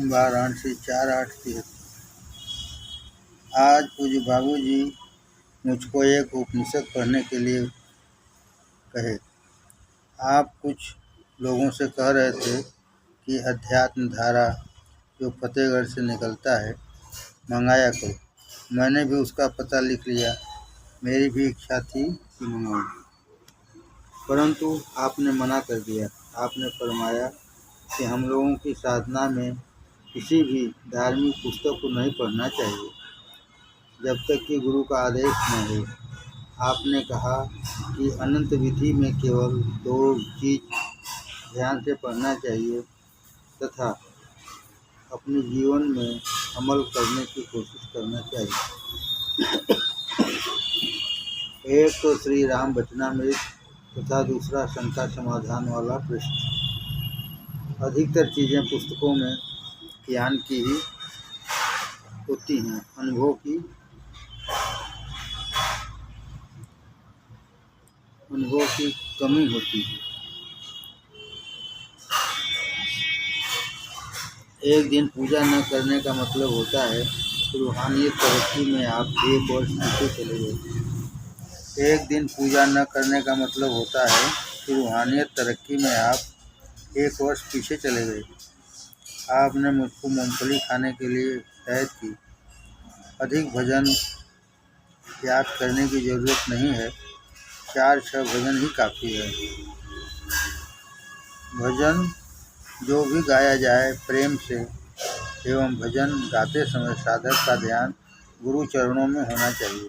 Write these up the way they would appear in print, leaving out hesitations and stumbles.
वाराणसी 4/8/73। आज पूज्य बाबूजी मुझको एक उपनिषद पढ़ने के लिए कहे। आप कुछ लोगों से कह रहे थे कि अध्यात्म धारा जो फतेहगढ़ से निकलता है मंगाया करो। मैंने भी उसका पता लिख लिया। मेरी भी इच्छा थी कि मंगाऊं, परंतु आपने मना कर दिया। आपने फरमाया कि हम लोगों की साधना में किसी भी धार्मिक पुस्तक को नहीं पढ़ना चाहिए जब तक कि गुरु का आदेश न हो। आपने कहा कि अनंत विधि में केवल 2 चीज ध्यान से पढ़ना चाहिए तथा अपने जीवन में अमल करने की कोशिश करना चाहिए। एक तो श्री राम वचनामृत तथा दूसरा शंका समाधान वाला पृष्ठ। अधिकतर चीज़ें पुस्तकों में ज्ञान की ही होती हैं, अनुभव की कमी होती है। एक दिन पूजा न करने का मतलब होता है कि रूहानियत तरक्की में आप 1 वर्ष पीछे चले गए। एक दिन पूजा न करने का मतलब होता है कि रूहानियत तरक्की में आप 1 वर्ष पीछे चले गए। आपने मुझको मूंगफली खाने के लिए हिदायत की। अधिक भजन याद करने की ज़रूरत नहीं है, 4-6 भजन ही काफ़ी है। भजन जो भी गाया जाए प्रेम से एवं भजन गाते समय साधक का ध्यान गुरु चरणों में होना चाहिए।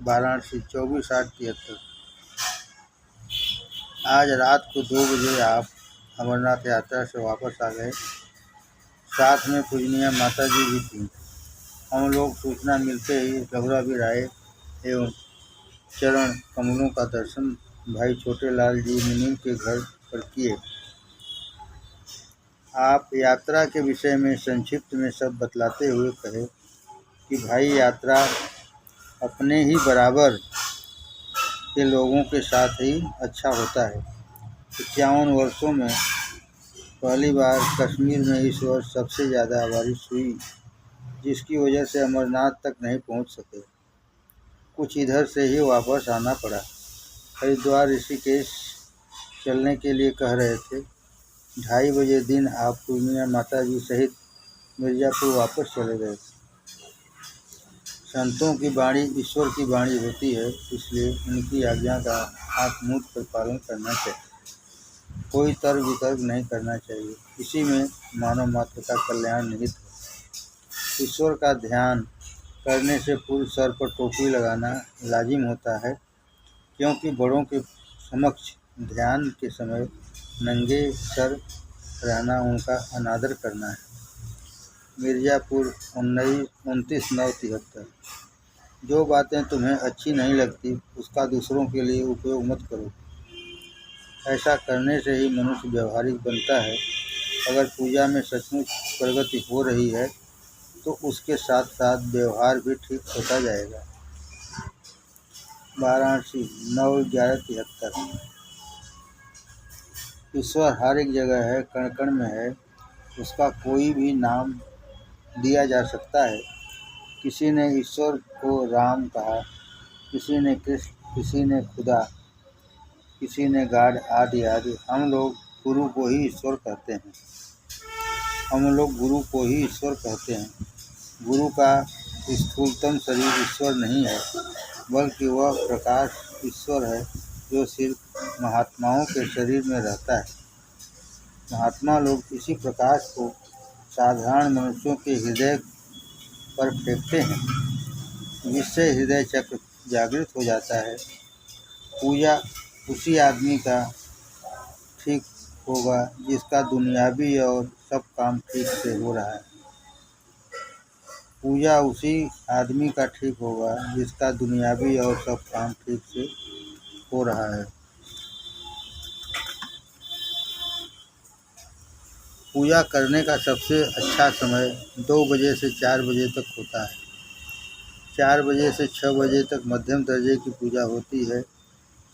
वाराणसी 24/8/73। आज रात को 2 बजे आप अमरनाथ यात्रा से वापस आ गए। साथ में पूजनीय माता जी भी थीं। हम लोग सूचना मिलते ही रघुरावी आए एवं चरण कमलों का दर्शन भाई छोटेलाल जी मुनीम के घर पर किए। आप यात्रा के विषय में संक्षिप्त में सब बतलाते हुए कहे कि भाई यात्रा अपने ही बराबर के लोगों के साथ ही अच्छा होता है। 51 वर्षों में पहली बार कश्मीर में इस वर्ष सबसे ज़्यादा बारिश हुई, जिसकी वजह से अमरनाथ तक नहीं पहुंच सके। कुछ इधर से ही वापस आना पड़ा। हरिद्वार ऋषिकेश चलने के लिए कह रहे थे। 2:30 बजे दिन आप पूर्णिया माता जी सहित मिर्ज़ापुर वापस चले गए। संतों की वाणी ईश्वर की वाणी होती है, इसलिए उनकी आज्ञा का आँख मूंद कर पालन करना चाहिए। कोई तर्क वितर्क नहीं करना चाहिए। इसी में मानव मात्र का कल्याण निहित है। ईश्वर का ध्यान करने से पूर्व सर पर टोपी लगाना लाजिम होता है, क्योंकि बड़ों के समक्ष ध्यान के समय नंगे सर रहना उनका अनादर करना है। मिर्ज़ापुर 29/9/73। जो बातें तुम्हें अच्छी नहीं लगती उसका दूसरों के लिए उपयोग मत करो। ऐसा करने से ही मनुष्य व्यवहारिक बनता है। अगर पूजा में सचमुच प्रगति हो रही है तो उसके साथ साथ व्यवहार भी ठीक होता जाएगा। वाराणसी 9/11/73। ईश्वर हर एक जगह है, कण कण में है। उसका कोई भी नाम दिया जा सकता है। किसी ने ईश्वर को राम कहा, किसी ने कृष्ण, किसी ने खुदा, किसी ने गॉड आदि आदि। हम लोग गुरु को ही ईश्वर कहते हैं। गुरु का स्थूलतम शरीर ईश्वर नहीं है, बल्कि वह प्रकाश ईश्वर है जो सिर्फ महात्माओं के शरीर में रहता है। महात्मा लोग इसी प्रकाश को साधारण मनुष्यों के हृदय पर फेंकते हैं, जिससे हृदय चक्र जागृत हो जाता है। पूजा उसी आदमी का ठीक होगा जिसका दुनियावी और सब काम ठीक से हो रहा है। पूजा उसी आदमी का ठीक होगा जिसका दुनियावी और सब काम ठीक से हो रहा है। पूजा करने का सबसे अच्छा समय 2 बजे से 4 बजे तक होता है। 4 बजे से 6 बजे तक मध्यम दर्जे की पूजा होती है।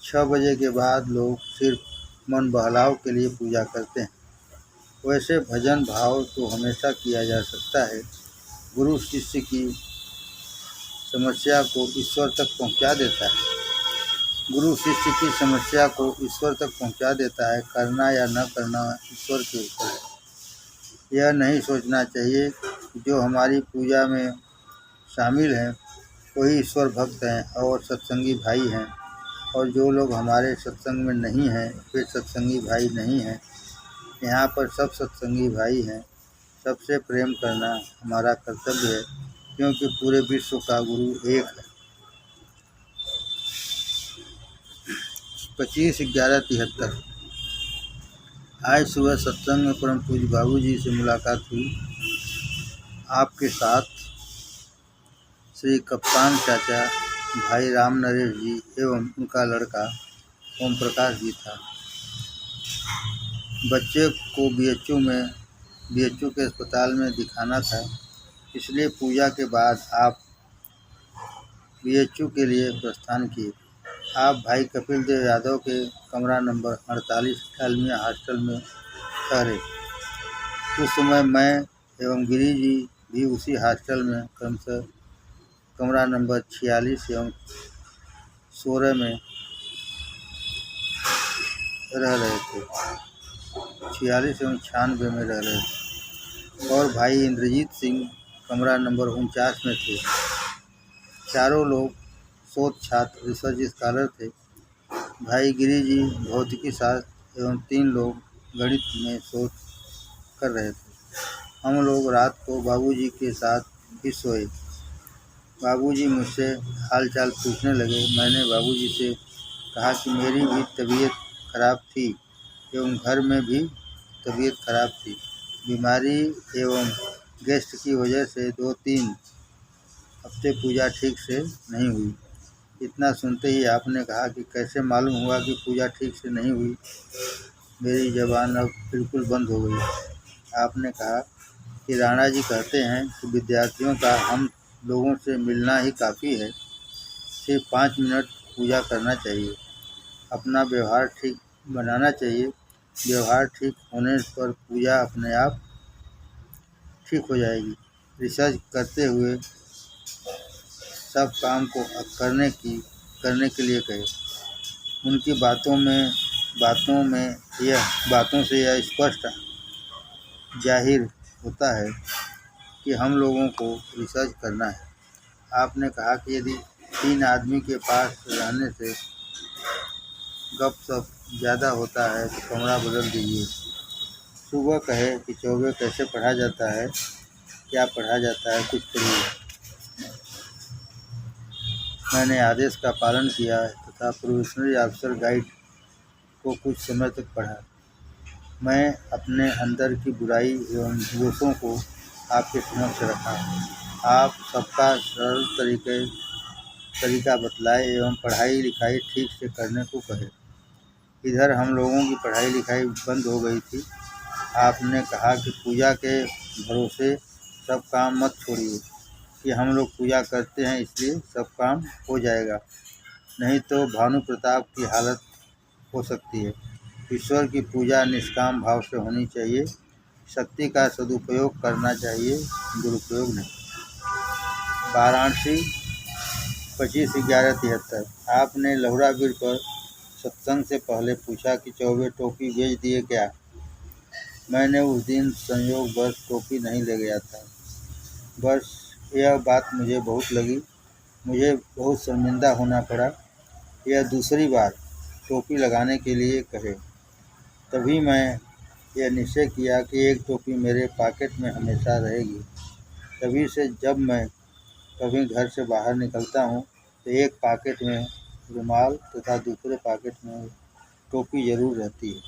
6 बजे के बाद लोग सिर्फ मन बहलाव के लिए पूजा करते हैं। वैसे भजन भाव तो हमेशा किया जा सकता है। गुरु शिष्य की समस्या को ईश्वर तक पहुंचा देता है। गुरु शिष्य की समस्या को ईश्वर तक पहुंचा देता है। करना या न करना ईश्वर के ऊपर है। यह नहीं सोचना चाहिए कि जो हमारी पूजा में शामिल हैं वही ईश्वर भक्त हैं और सत्संगी भाई हैं, और जो लोग हमारे सत्संग में नहीं हैं वे सत्संगी भाई नहीं हैं। यहाँ पर सब सत्संगी भाई हैं। सबसे प्रेम करना हमारा कर्तव्य है, क्योंकि पूरे विश्व का गुरु एक है। 25/11/73। आज सुबह सत्संग में परम पूज्य बाबू जी से मुलाकात हुई। आपके साथ श्री कप्तान चाचा, भाई राम नरेश जी एवं उनका लड़का ओम प्रकाश जी था। बच्चे को बीएचयू के अस्पताल में दिखाना था, इसलिए पूजा के बाद आप बीएचयू के लिए प्रस्थान किए। आप भाई कपिल देव यादव के कमरा नंबर 48 डालमिया हॉस्टल में ठहरे। उस समय मैं एवं गिरी जी भी उसी हॉस्टल में क्रमशः कमरा नंबर 46 एवं 16 में रह रहे थे। 46 एवं 96 में रह रहे थे, और भाई इंद्रजीत सिंह कमरा नंबर 49 में थे। चारों लोग शोध छात्र रिसर्च स्कॉलर थे। भाई गिरी जी भौतिकी शास्त्र एवं 3 लोग गणित में शोध कर रहे थे। हम लोग रात को बाबूजी के साथ भी सोए। बाबूजी मुझसे हालचाल पूछने लगे। मैंने बाबूजी से कहा कि मेरी भी तबीयत खराब थी एवं घर में भी तबीयत खराब थी। बीमारी एवं गेस्ट की वजह से 2-3 हफ्ते पूजा ठीक से नहीं हुई। इतना सुनते ही आपने कहा कि कैसे मालूम हुआ कि पूजा ठीक से नहीं हुई? मेरी ज़बान अब बिल्कुल बंद हो गई। आपने कहा कि राणा जी कहते हैं कि विद्यार्थियों का हम लोगों से मिलना ही काफ़ी है। सिर्फ 5 मिनट पूजा करना चाहिए। अपना व्यवहार ठीक बनाना चाहिए। व्यवहार ठीक होने पर पूजा अपने आप ठीक हो जाएगी। रिसर्च करते हुए सब काम को करने के लिए कहे। उनकी बातों से यह स्पष्ट जाहिर होता है कि हम लोगों को रिसर्च करना है। आपने कहा कि यदि 3 आदमी के पास रहने से गपशप ज़्यादा होता है तो कमरा बदल दीजिए। सुबह कहे कि चौबे कैसे पढ़ा जाता है, क्या पढ़ा जाता है, कुछ पढ़िए। मैंने आदेश का पालन किया तथा प्रोबेशनरी ऑफिसर गाइड को कुछ समय तक पढ़ा। मैं अपने अंदर की बुराई एवं दोषों को आपके समक्ष रखा। आप सबका सरल तरीका बतलाए एवं पढ़ाई लिखाई ठीक से करने को कहे। इधर हम लोगों की पढ़ाई लिखाई बंद हो गई थी। आपने कहा कि पूजा के भरोसे सब काम मत छोड़िए, कि हम लोग पूजा करते हैं इसलिए सब काम हो जाएगा, नहीं तो भानु प्रताप की हालत हो सकती है। ईश्वर की पूजा निष्काम भाव से होनी चाहिए। शक्ति का सदुपयोग करना चाहिए, दुरुपयोग नहीं। वाराणसी 25/11/73। आपने लहुरागिर पर सत्संग से पहले पूछा कि चौबे टोपी बेच दिए क्या? मैंने उस दिन संयोगवश टोपी नहीं ले गया था। बस यह बात मुझे बहुत लगी। मुझे बहुत शर्मिंदा होना पड़ा। यह दूसरी बार टोपी लगाने के लिए कहे। तभी मैं यह निश्चय किया कि एक टोपी मेरे पॉकेट में हमेशा रहेगी। तभी से जब मैं कभी घर से बाहर निकलता हूँ तो एक पॉकेट में रुमाल तथा दूसरे पॉकेट में टोपी जरूर रहती है।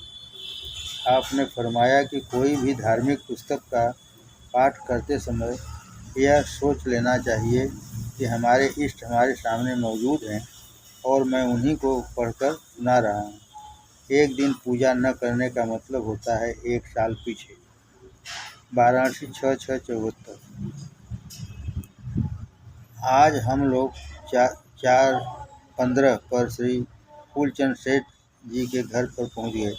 आपने फरमाया कि कोई भी धार्मिक पुस्तक का पाठ करते समय यह सोच लेना चाहिए कि हमारे इष्ट हमारे सामने मौजूद हैं और मैं उन्हीं को पढ़कर सुना रहा हूँ। एक दिन पूजा न करने का मतलब होता है 1 साल पीछे। वाराणसी 6/6/74। आज हम लोग 4:15 पर श्री फूलचंद सेठ जी के घर पर पहुँच गए।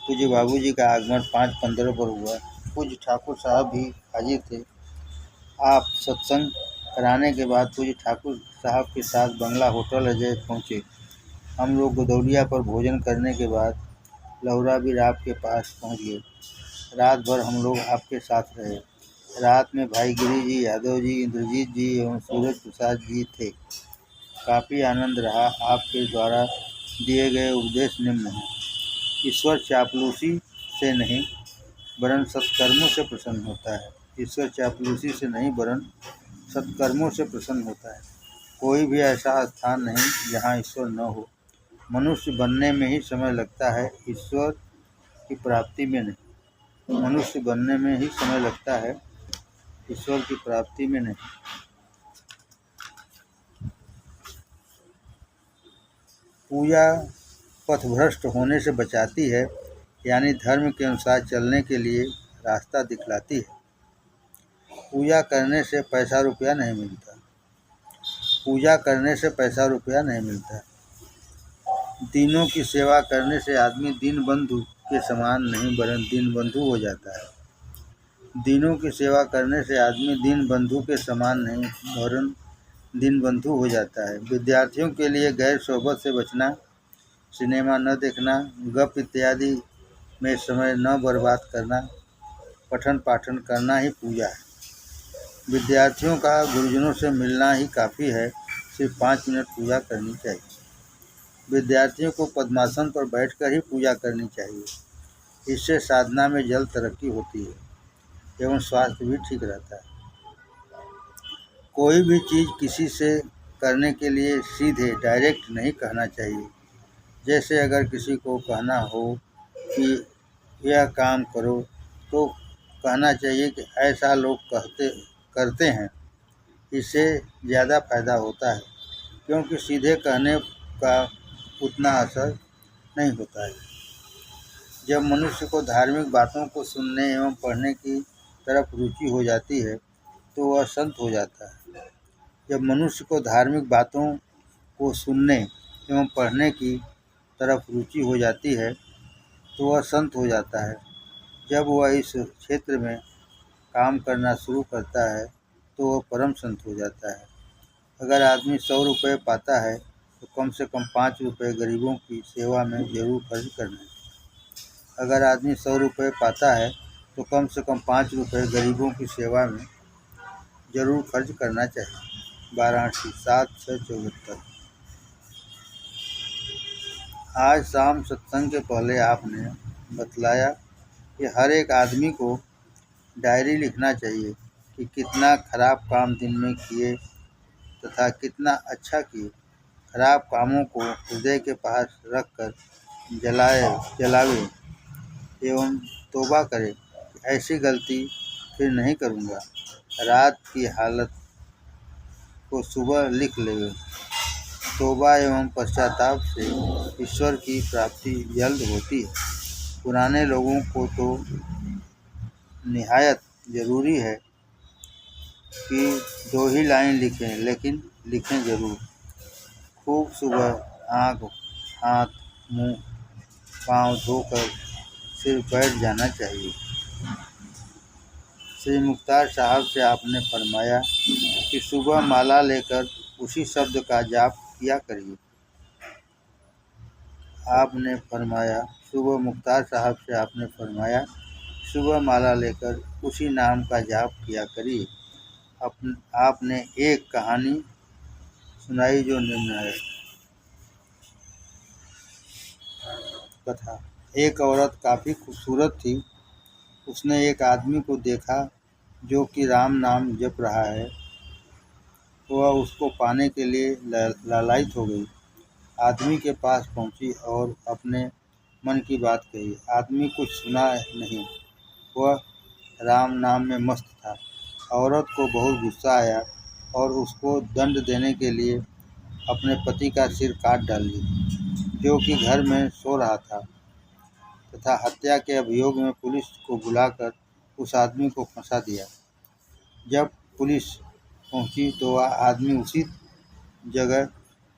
पूज्य बाबूजी का आगमन 5:15 पर हुआ। पूज्य ठाकुर साहब भी हाजिर थे। आप सत्संग कराने के बाद पूज्य ठाकुर साहब के साथ बंगला होटल अजय पहुँचे। हम लोग गोदौलिया पर भोजन करने के बाद लहुरा भी आपके पास पहुँच गए। रात भर हम लोग आपके साथ रहे। रात में भाई गिरी जी, यादव जी, इंद्रजीत जी एवं सूरज प्रसाद जी थे। काफ़ी आनंद रहा। आपके द्वारा दिए गए उपदेश निम्न हैं। ईश्वर चापलूसी से नहीं वरन सत्कर्मों से प्रसन्न होता है। ईश्वर चापलूसी से नहीं वरन सत्कर्मों से प्रसन्न होता है। कोई भी ऐसा स्थान नहीं जहाँ ईश्वर न हो। मनुष्य बनने में ही समय लगता है, ईश्वर की प्राप्ति में नहीं। मनुष्य बनने में ही समय लगता है, ईश्वर की प्राप्ति में नहीं। पूजा पथभ्रष्ट होने से बचाती है, यानी धर्म के अनुसार चलने के लिए रास्ता दिखलाती है। पूजा करने से पैसा रुपया नहीं मिलता। पूजा करने से पैसा रुपया नहीं मिलता। दीनों की सेवा करने से आदमी दीनबंधु के समान नहीं वरन दीनबंधु हो जाता है। दीनों की सेवा करने से आदमी दीनबंधु के समान नहीं वरन दीनबंधु हो जाता है। विद्यार्थियों के लिए गैर सोबत से बचना, सिनेमा न देखना, गप इत्यादि में समय न बर्बाद करना, पठन पाठन करना ही पूजा है। विद्यार्थियों का गुरुजनों से मिलना ही काफ़ी है, सिर्फ 5 मिनट पूजा करनी चाहिए। विद्यार्थियों को पद्मासन पर बैठकर ही पूजा करनी चाहिए। इससे साधना में जल्द तरक्की होती है एवं स्वास्थ्य भी ठीक रहता है। कोई भी चीज़ किसी से करने के लिए सीधे डायरेक्ट नहीं कहना चाहिए। जैसे अगर किसी को कहना हो कि यह काम करो तो कहना चाहिए कि ऐसा लोग करते हैं, इससे ज़्यादा फायदा होता है, क्योंकि सीधे कहने का उतना असर नहीं होता है। जब मनुष्य को धार्मिक बातों को सुनने एवं पढ़ने की तरफ रुचि हो जाती है तो वह संत हो जाता है। जब मनुष्य को धार्मिक बातों को सुनने एवं पढ़ने की तरफ रुचि हो जाती है तो वह संत हो जाता है। जब वह इस क्षेत्र में काम करना शुरू करता है तो वह परम संत हो जाता है। अगर आदमी 100 रुपये पाता है तो कम से कम 5 रुपये गरीबों की सेवा में जरूर खर्च करना चाहिए। अगर आदमी 100 रुपये पाता है तो कम से कम 5 रुपये गरीबों की सेवा में जरूर खर्च करना चाहिए। वाराणसी 7/6/74। आज शाम सत्संग के पहले आपने बतलाया कि हर एक आदमी को डायरी लिखना चाहिए कि कितना खराब काम दिन में किए तथा कितना अच्छा किए। खराब कामों को हृदय के पास रखकर जलावे एवं तौबा करे कि ऐसी गलती फिर नहीं करूँगा। रात की हालत को सुबह लिख लेवे। तौबा एवं पश्चाताप से ईश्वर की प्राप्ति जल्द होती है। पुराने लोगों को तो निहायत ज़रूरी है कि 2 ही लाइन लिखें, लेकिन लिखें ज़रूर। खूब सुबह आँख, हाथ, मुँह, पाँव धोकर फिर बैठ जाना चाहिए। श्री मुख्तार साहब से आपने फरमाया कि सुबह माला लेकर उसी शब्द का जाप किया करिए। आपने फरमाया सुबह मुख्तार साहब से आपने फरमाया सुबह माला लेकर उसी नाम का जाप किया करिए। आपने एक कहानी सुनाई जो निम्न है। कथा। एक औरत काफ़ी खूबसूरत थी। उसने एक आदमी को देखा जो कि राम नाम जप रहा है। वह उसको पाने के लिए लालायित हो गई। आदमी के पास पहुंची और अपने मन की बात कही। आदमी कुछ सुना नहीं, वह राम नाम में मस्त था। औरत को बहुत गुस्सा आया और उसको दंड देने के लिए अपने पति का सिर काट डाली, जो कि घर में सो रहा था, तथा हत्या के अभियोग में पुलिस को बुलाकर उस आदमी को फंसा दिया। जब पुलिस पहुंची तो वह आदमी उसी जगह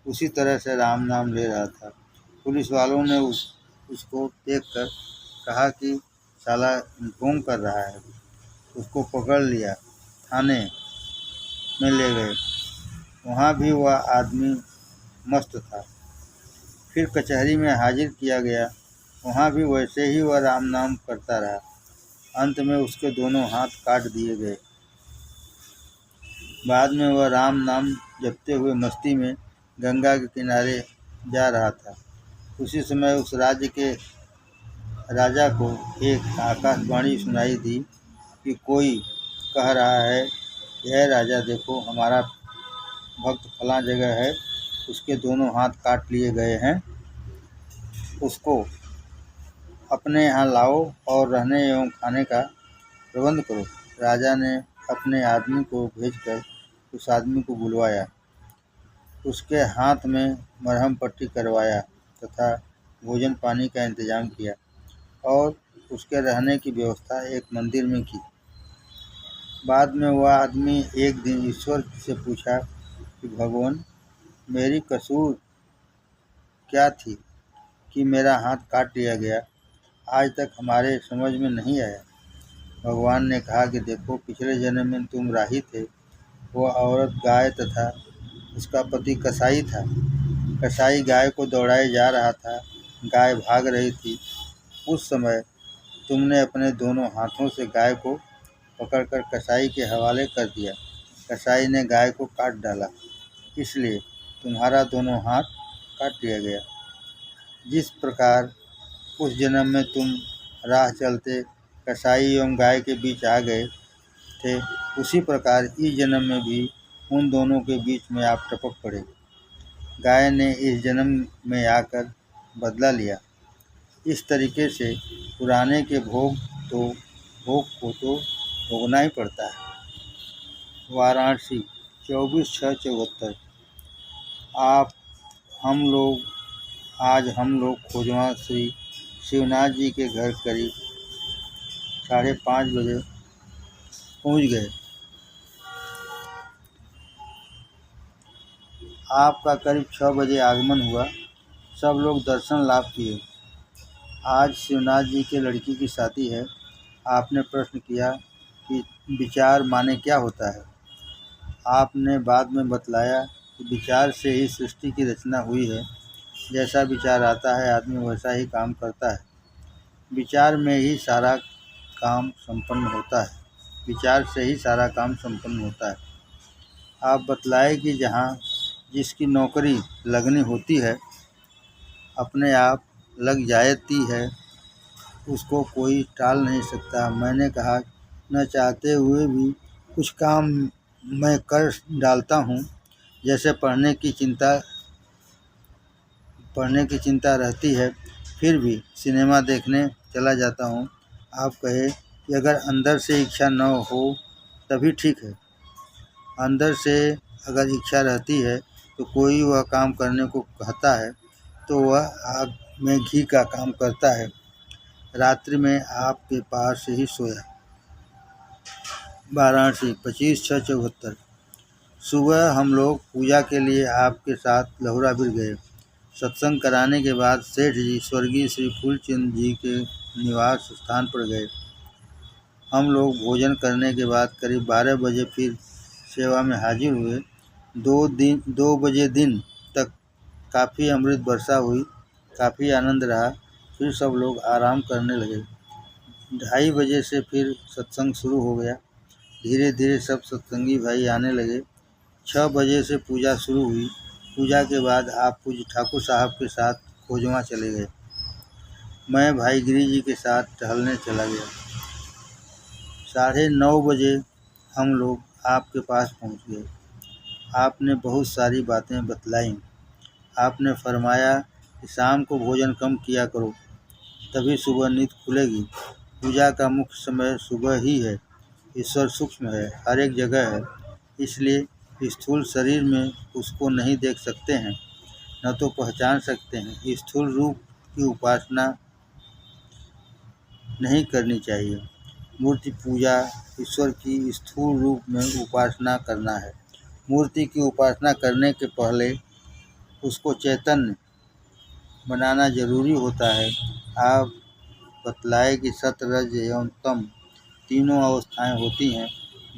उसी तरह से राम नाम ले रहा था। पुलिस वालों ने उसको देखकर कहा कि साला ढोंग कर रहा है। उसको पकड़ लिया, थाने में ले गए। वहाँ भी वह आदमी मस्त था। फिर कचहरी में हाजिर किया गया। वहाँ भी वैसे ही वह राम नाम करता रहा। अंत में उसके दोनों हाथ काट दिए गए। बाद में वह राम नाम जपते हुए मस्ती में गंगा के किनारे जा रहा था। उसी समय उस राज्य के राजा को एक आकाशवाणी सुनाई दी कि कोई कह रहा है, यह राजा देखो, हमारा भक्त फलां जगह है, उसके दोनों हाथ काट लिए गए हैं, उसको अपने यहाँ लाओ और रहने एवं खाने का प्रबंध करो। राजा ने अपने आदमी को भेजकर उस आदमी को बुलवाया, उसके हाथ में मरहम पट्टी करवाया तथा भोजन पानी का इंतजाम किया और उसके रहने की व्यवस्था एक मंदिर में की। बाद में वह आदमी एक दिन ईश्वर से पूछा कि भगवान, मेरी कसूर क्या थी कि मेरा हाथ काट लिया गया? आज तक हमारे समझ में नहीं आया। भगवान ने कहा कि देखो, पिछले जन्म में तुम राही थे, वह औरत गाय तथा उसका पति कसाई था। कसाई गाय को दौड़ाए जा रहा था, गाय भाग रही थी। उस समय तुमने अपने दोनों हाथों से गाय को पकड़कर कसाई के हवाले कर दिया। कसाई ने गाय को काट डाला, इसलिए तुम्हारा दोनों हाथ काट लिया गया। जिस प्रकार उस जन्म में तुम राह चलते कसाई एवं गाय के बीच आ गए थे, उसी प्रकार इस जन्म में भी उन दोनों के बीच में आप टपक पड़े। गाय ने इस जन्म में आकर बदला लिया। इस तरीके से पुराने के भोग को तो भोगना ही पड़ता है। वाराणसी 24/6/74। आज हम लोग खोजवा श्री शिवनाथ जी के घर करीब 5:30 बजे पहुँच गए। आपका करीब 6 बजे आगमन हुआ। सब लोग दर्शन लाभ किए। आज शिवनाथ जी के लड़की की शादी है। आपने प्रश्न किया कि विचार माने क्या होता है। आपने बाद में बतलाया कि विचार से ही सृष्टि की रचना हुई है। जैसा विचार आता है आदमी वैसा ही काम करता है। विचार में ही सारा काम संपन्न होता है। विचार से ही सारा काम संपन्न होता है। आप बतलाए कि जहाँ जिसकी नौकरी लगनी होती है, अपने आप लग जाती है, उसको कोई टाल नहीं सकता। मैंने कहा, न चाहते हुए भी कुछ काम मैं कर डालता हूँ। जैसे पढ़ने की चिंता रहती है, फिर भी सिनेमा देखने चला जाता हूँ। आप कहे कि अगर अंदर से इच्छा न हो तभी ठीक है। अंदर से अगर इच्छा रहती है तो कोई वह काम करने को कहता है तो वह आग में घी का काम करता है। रात्रि में आपके पास ही सोया। वाराणसी 25/6/74। सुबह हम लोग पूजा के लिए आपके साथ लहुरा बिल गए। सत्संग कराने के बाद सेठ जी स्वर्गीय श्री फूलचंद जी के निवास स्थान पर गए। हम लोग भोजन करने के बाद करीब 12 बजे फिर सेवा में हाजिर हुए। 2 बजे दिन तक काफ़ी अमृत वर्षा हुई, काफ़ी आनंद रहा। फिर सब लोग आराम करने लगे। 2:30 बजे से फिर सत्संग शुरू हो गया। धीरे धीरे सब सत्संगी भाई आने लगे। 6 बजे से पूजा शुरू हुई। पूजा के बाद आप पूज्य ठाकुर साहब के साथ खोजवा चले गए। मैं भाई गिरी जी के साथ टहलने चला गया। 9:30 बजे हम लोग आपके पास पहुंच गए। आपने बहुत सारी बातें बतलाई। आपने फरमाया कि शाम को भोजन कम किया करो, तभी सुबह नींद खुलेगी। पूजा का मुख्य समय सुबह ही है। ईश्वर सूक्ष्म है, हर एक जगह है, इसलिए स्थूल शरीर में उसको नहीं देख सकते हैं, न तो पहचान सकते हैं। स्थूल रूप की उपासना नहीं करनी चाहिए। मूर्ति पूजा ईश्वर की स्थूल रूप में उपासना करना है। मूर्ति की उपासना करने के पहले उसको चैतन्य बनाना जरूरी होता है। आप बतलाए कि सत, रज एवं तम तीनों अवस्थाएं होती हैं।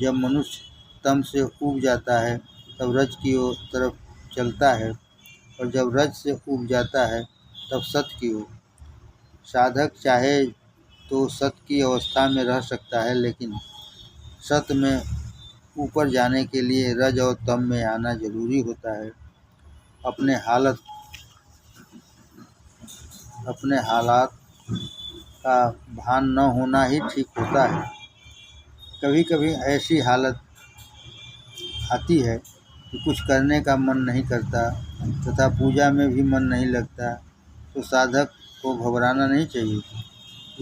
जब मनुष्य तम से ऊब जाता है तब रज की ओर तरफ चलता है, और जब रज से ऊब जाता है तब सत की ओर। साधक चाहे तो सत की अवस्था में रह सकता है, लेकिन सत में ऊपर जाने के लिए रज और तम में आना जरूरी होता है। अपने हालात का भान न होना ही ठीक होता है। कभी कभी ऐसी हालत आती है कि कुछ करने का मन नहीं करता तथा पूजा में भी मन नहीं लगता, तो साधक को घबराना नहीं चाहिए।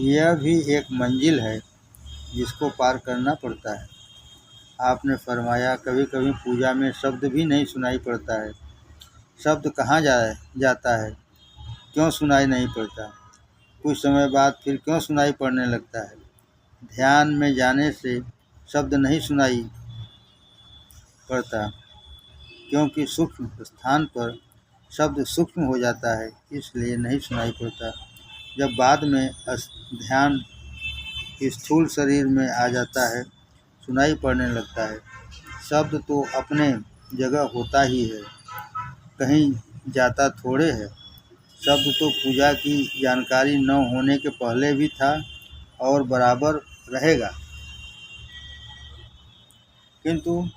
यह भी एक मंजिल है जिसको पार करना पड़ता है। आपने फरमाया, कभी कभी पूजा में शब्द भी नहीं सुनाई पड़ता है। शब्द कहाँ जाता है, क्यों सुनाई नहीं पड़ता? कुछ समय बाद फिर क्यों सुनाई पड़ने लगता है? ध्यान में जाने से शब्द नहीं सुनाई पड़ता, क्योंकि सूक्ष्म स्थान पर शब्द सूक्ष्म हो जाता है, इसलिए नहीं सुनाई पड़ता। जब बाद में ध्यान स्थूल शरीर में आ जाता है, सुनाई पड़ने लगता है। शब्द तो अपने जगह होता ही है, कहीं जाता थोड़े है। शब्द तो पूजा की जानकारी न होने के पहले भी था और बराबर रहेगा, किंतु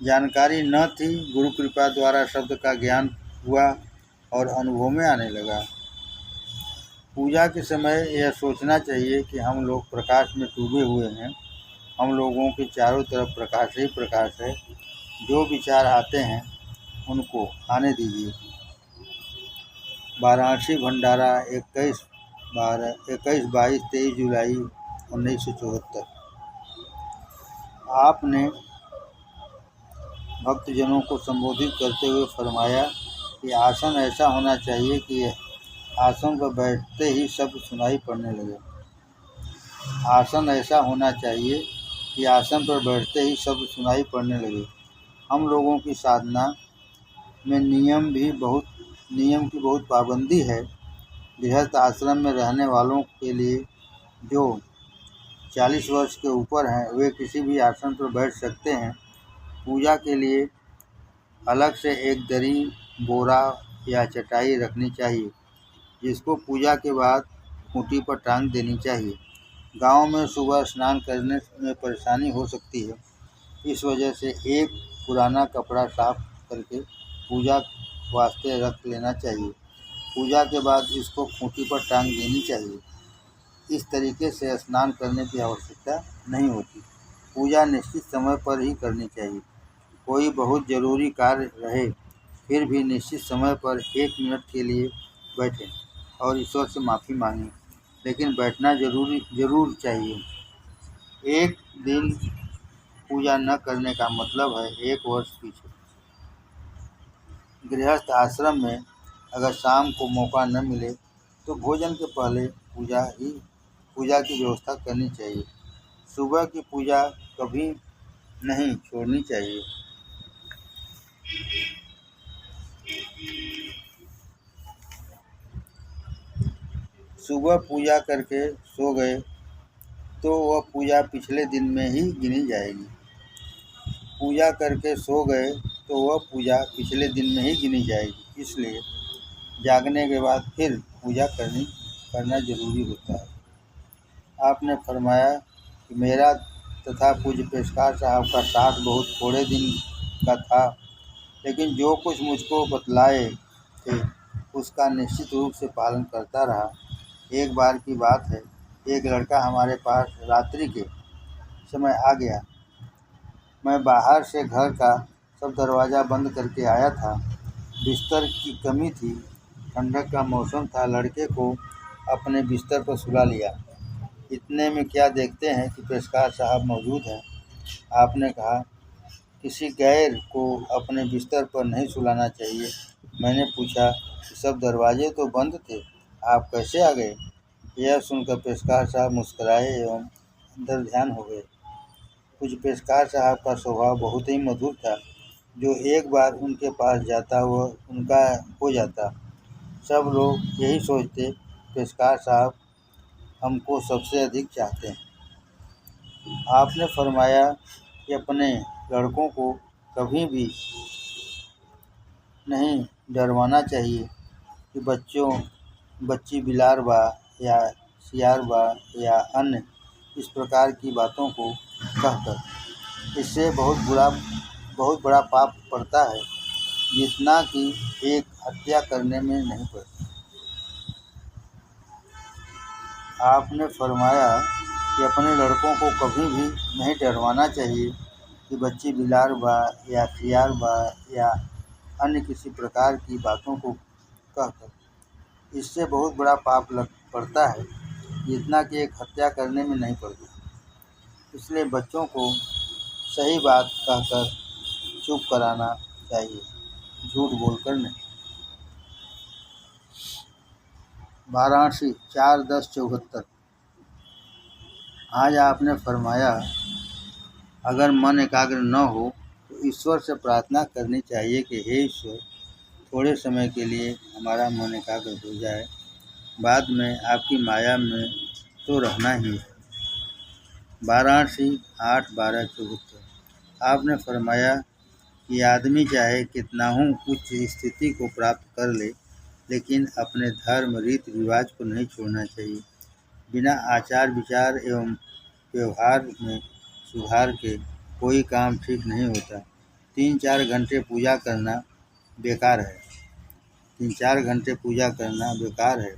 जानकारी न थी। गुरु कृपा द्वारा शब्द का ज्ञान हुआ और अनुभव में आने लगा। पूजा के समय यह सोचना चाहिए कि हम लोग प्रकाश में डूबे हुए हैं। हम लोगों के चारों तरफ प्रकाश ही प्रकाश है। जो विचार आते हैं उनको आने दीजिए। वाराणसी भंडारा 21-22-23 जुलाई 1974। आपने भक्तजनों को संबोधित करते हुए फरमाया कि आसन ऐसा होना चाहिए कि आसन पर बैठते ही शब्द सुनाई पड़ने लगे। आसन ऐसा होना चाहिए कि आसन पर बैठते ही शब्द सुनाई पड़ने लगे। हम लोगों की साधना में नियम की बहुत पाबंदी है। गृहस्थ आश्रम में रहने वालों के लिए जो 40 वर्ष के ऊपर हैं, वे किसी भी आसन पर बैठ सकते हैं। पूजा के लिए अलग से एक दरी, बोरा या चटाई रखनी चाहिए, जिसको पूजा के बाद खूंटी पर टांग देनी चाहिए। गांव में सुबह स्नान करने में परेशानी हो सकती है, इस वजह से एक पुराना कपड़ा साफ करके पूजा वास्ते रख लेना चाहिए। पूजा के बाद इसको खूंटी पर टांग देनी चाहिए। इस तरीके से स्नान करने की आवश्यकता नहीं होती। पूजा निश्चित समय पर ही करनी चाहिए। कोई बहुत ज़रूरी कार्य रहे फिर भी निश्चित समय पर 1 मिनट के लिए बैठें और ईश्वर से माफ़ी मांगें, लेकिन बैठना ज़रूर चाहिए। एक दिन पूजा न करने का मतलब है 1 वर्ष पीछे। गृहस्थ आश्रम में अगर शाम को मौका न मिले तो भोजन के पहले पूजा की व्यवस्था करनी चाहिए। सुबह की पूजा कभी नहीं छोड़नी चाहिए। सुबह पूजा करके सो गए तो वह पूजा पिछले दिन में ही गिनी जाएगी। पूजा करके सो गए तो वह पूजा पिछले दिन में ही गिनी जाएगी। इसलिए जागने के बाद फिर पूजा करना जरूरी होता है। आपने फरमाया कि मेरा तथा पूज्य पेशकार साहब का साथ बहुत थोड़े दिन का था, लेकिन जो कुछ मुझको बतलाए थे उसका निश्चित रूप से पालन करता रहा। एक बार की बात है, एक लड़का हमारे पास रात्रि के समय आ गया। मैं बाहर से घर का सब दरवाज़ा बंद करके आया था। बिस्तर की कमी थी, ठंडक का मौसम था। लड़के को अपने बिस्तर पर सुला लिया। इतने में क्या देखते हैं कि पेशकार साहब मौजूद हैं। आपने कहा, किसी गैर को अपने बिस्तर पर नहीं सुलाना चाहिए। मैंने पूछा कि सब दरवाजे तो बंद थे, आप कैसे आ गए? यह सुनकर पेशकार साहब मुस्कुराए एवं अंदर ध्यान हो गए। कुछ पेशकार साहब का स्वभाव बहुत ही मधुर था। जो एक बार उनके पास जाता वह उनका हो जाता। सब लोग यही सोचते, पेशकार साहब हमको सबसे अधिक चाहते हैं। आपने फरमाया कि अपने लड़कों को कभी भी नहीं डरवाना चाहिए कि बच्ची बिलार बा या सियार बा या अन्य इस प्रकार की बातों को कहकर। इससे बहुत बड़ा पाप पड़ता है, जितना कि एक हत्या करने में नहीं पड़ता। आपने फरमाया कि अपने लड़कों को कभी भी नहीं डरवाना चाहिए कि बच्ची बिलार बा या सियार बा या अन्य किसी प्रकार की बातों को कहकर। इससे बहुत बड़ा पाप पड़ता है, जितना कि एक हत्या करने में नहीं पड़ता। इसलिए बच्चों को सही बात कहकर चुप कराना चाहिए, झूठ बोलकर नहीं। वाराणसी 4/10/74। आज आपने फरमाया अगर मन एकाग्र न हो तो ईश्वर से प्रार्थना करनी चाहिए कि हे ईश्वर, थोड़े समय के लिए हमारा मन एकाग्र हो जाए, बाद में आपकी माया में तो रहना ही है। वाराणसी 8/12/74। आपने फरमाया कि आदमी चाहे कितना ही उच्च स्थिति को प्राप्त कर ले, लेकिन अपने धर्म रीति रिवाज को नहीं छोड़ना चाहिए। बिना आचार विचार एवं व्यवहार में सुधार के कोई काम ठीक नहीं होता। 3-4 घंटे पूजा करना बेकार है। 3-4 घंटे पूजा करना बेकार है।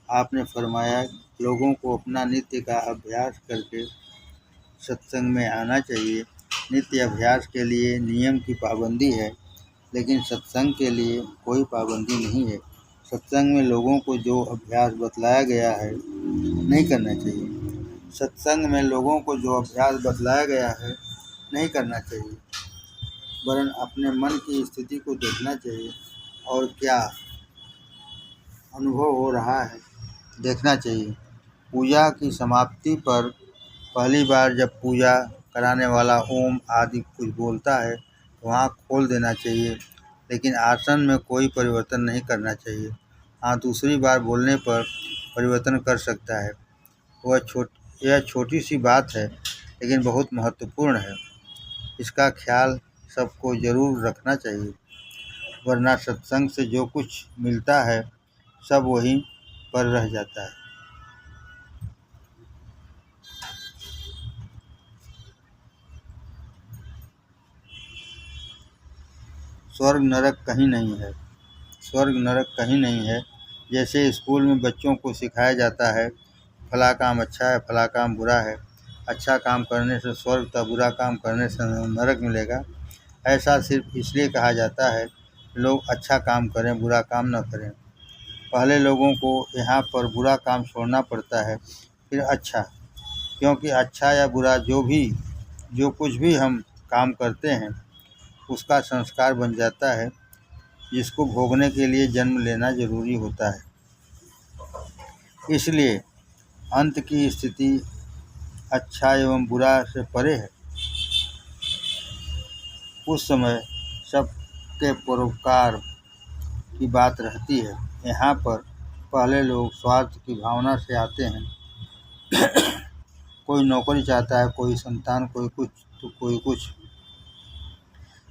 आपने फरमाया लोगों को अपना नित्य का अभ्यास करके सत्संग में आना चाहिए। नित्य अभ्यास के लिए नियम की पाबंदी है, लेकिन सत्संग के लिए कोई पाबंदी नहीं है। सत्संग में लोगों को जो अभ्यास बतलाया गया है नहीं करना चाहिए। सत्संग में लोगों को जो अभ्यास बतलाया गया है नहीं करना चाहिए, वरन अपने मन की स्थिति को देखना चाहिए और क्या अनुभव हो रहा है देखना चाहिए। पूजा की समाप्ति पर पहली बार जब पूजा कराने वाला ओम आदि कुछ बोलता है तो आँख खोल देना चाहिए, लेकिन आसन में कोई परिवर्तन नहीं करना चाहिए। हाँ, दूसरी बार बोलने पर परिवर्तन कर सकता है। यह छोटी सी बात है, लेकिन बहुत महत्वपूर्ण है। इसका ख्याल सबको जरूर रखना चाहिए, वरना सत्संग से जो कुछ मिलता है सब वहीं पर रह जाता है। स्वर्ग नरक कहीं नहीं है। स्वर्ग नरक कहीं नहीं है। जैसे स्कूल में बच्चों को सिखाया जाता है फला काम अच्छा है, फला काम बुरा है, अच्छा काम करने से स्वर्ग था, बुरा काम करने से नरक मिलेगा, ऐसा सिर्फ इसलिए कहा जाता है लोग अच्छा काम करें, बुरा काम न करें। पहले लोगों को यहाँ पर बुरा काम छोड़ना पड़ता है, फिर अच्छा, क्योंकि अच्छा या बुरा जो कुछ भी हम काम करते हैं उसका संस्कार बन जाता है, जिसको भोगने के लिए जन्म लेना जरूरी होता है। इसलिए अंत की स्थिति अच्छा एवं बुरा से परे है। उस समय सबके परोपकार की बात रहती है। यहाँ पर पहले लोग स्वार्थ की भावना से आते हैं। कोई नौकरी चाहता है, कोई संतान, कोई कुछ तो कोई कुछ।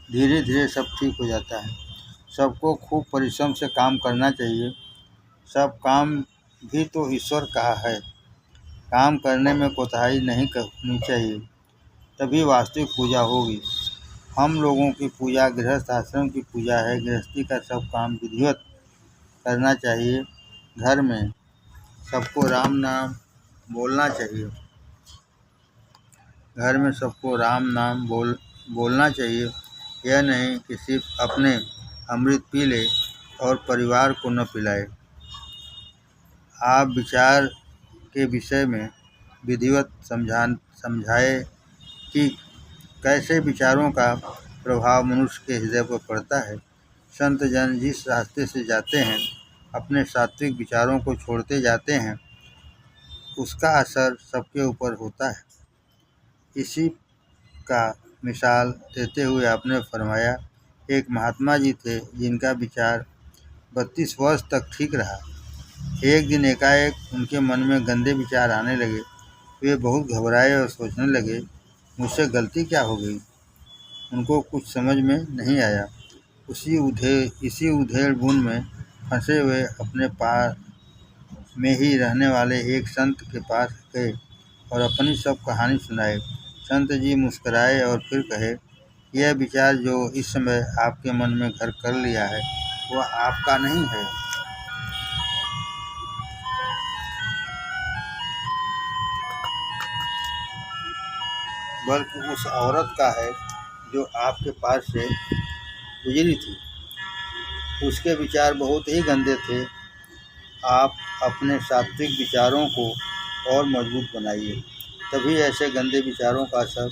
धीरे धीरे सब ठीक हो जाता है। सबको खूब परिश्रम से काम करना चाहिए। सब काम भी तो ईश्वर का है। काम करने में कोताही नहीं करनी चाहिए, तभी वास्तविक पूजा होगी। हम लोगों की पूजा गृहस्थ आश्रम की पूजा है। गृहस्थी का सब काम विधिवत करना चाहिए। घर में सबको राम नाम बोलना चाहिए। घर में सबको राम नाम बोलना चाहिए। यह नहीं कि सिर्फ अपने अमृत पी ले और परिवार को न पिलाए। आप विचार के विषय में विधिवत समझाए कि कैसे विचारों का प्रभाव मनुष्य के हृदय पर पड़ता है। संत जन जिस रास्ते से जाते हैं, अपने सात्विक विचारों को छोड़ते जाते हैं, उसका असर सबके ऊपर होता है। इसी का मिसाल देते हुए आपने फरमाया, एक महात्मा जी थे जिनका विचार 32 वर्ष तक ठीक रहा। एक दिन एकाएक उनके मन में गंदे विचार आने लगे। वे बहुत घबराए और सोचने लगे, मुझसे गलती क्या हो गई। उनको कुछ समझ में नहीं आया। इसी उधेड़-बुन में फंसे हुए अपने पास में ही रहने वाले एक संत के पास गए और अपनी सब कहानी सुनाई। संत जी मुस्कुराए और फिर कहे, यह विचार जो इस समय आपके मन में घर कर लिया है, वह आपका नहीं है, बल्कि उस औरत का है जो आपके पास से गुजरी थी। उसके विचार बहुत ही गंदे थे। आप अपने सात्विक विचारों को और मजबूत बनाइए, तभी ऐसे गंदे विचारों का असर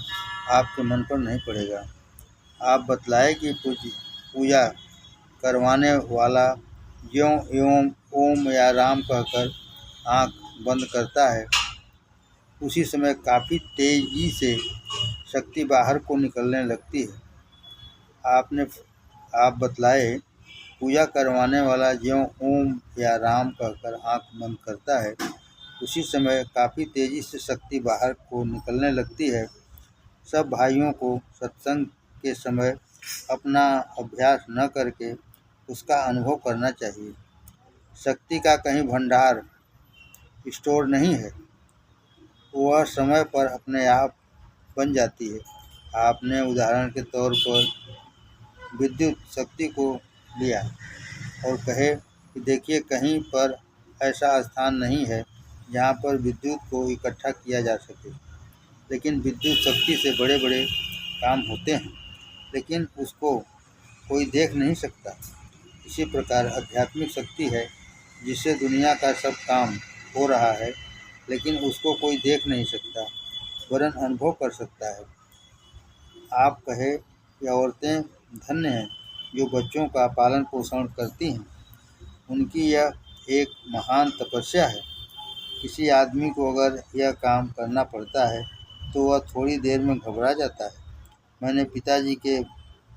आपके मन पर नहीं पड़ेगा। आप बतलाए कि पूजा करवाने वाला ज्यों एवं ओम या राम कहकर आँख बंद करता है, उसी समय काफ़ी तेजी से शक्ति बाहर को निकलने लगती है। आप बतलाए, पूजा करवाने वाला ज्यों ओम या राम कहकर आँख बंद करता है, उसी समय काफ़ी तेजी से शक्ति बाहर को निकलने लगती है। सब भाइयों को सत्संग के समय अपना अभ्यास न करके उसका अनुभव करना चाहिए। शक्ति का कहीं भंडार स्टोर नहीं है, वह समय पर अपने आप बन जाती है। आपने उदाहरण के तौर पर विद्युत शक्ति को लिया और कहे कि देखिए, कहीं पर ऐसा स्थान नहीं है जहाँ पर विद्युत को इकट्ठा किया जा सके, लेकिन विद्युत शक्ति से बड़े बड़े काम होते हैं, लेकिन उसको कोई देख नहीं सकता। इसी प्रकार आध्यात्मिक शक्ति है जिससे दुनिया का सब काम हो रहा है, लेकिन उसको कोई देख नहीं सकता, वरन अनुभव कर सकता है। आप कहे कि औरतें धन्य हैं जो बच्चों का पालन पोषण करती हैं, उनकी यह एक महान तपस्या है। किसी आदमी को अगर यह काम करना पड़ता है तो वह थोड़ी देर में घबरा जाता है। मैंने पिताजी के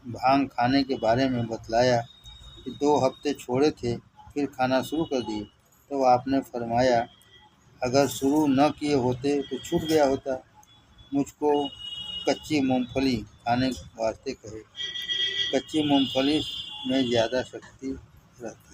भांग खाने के बारे में बतलाया कि 2 हफ्ते छोड़े थे, फिर खाना शुरू कर दिए, तो आपने फरमाया, अगर शुरू न किए होते तो छूट गया होता। मुझको कच्ची मूंगफली खाने वास्ते कहे। कच्ची मूंगफली में ज़्यादा शक्ति रहती है।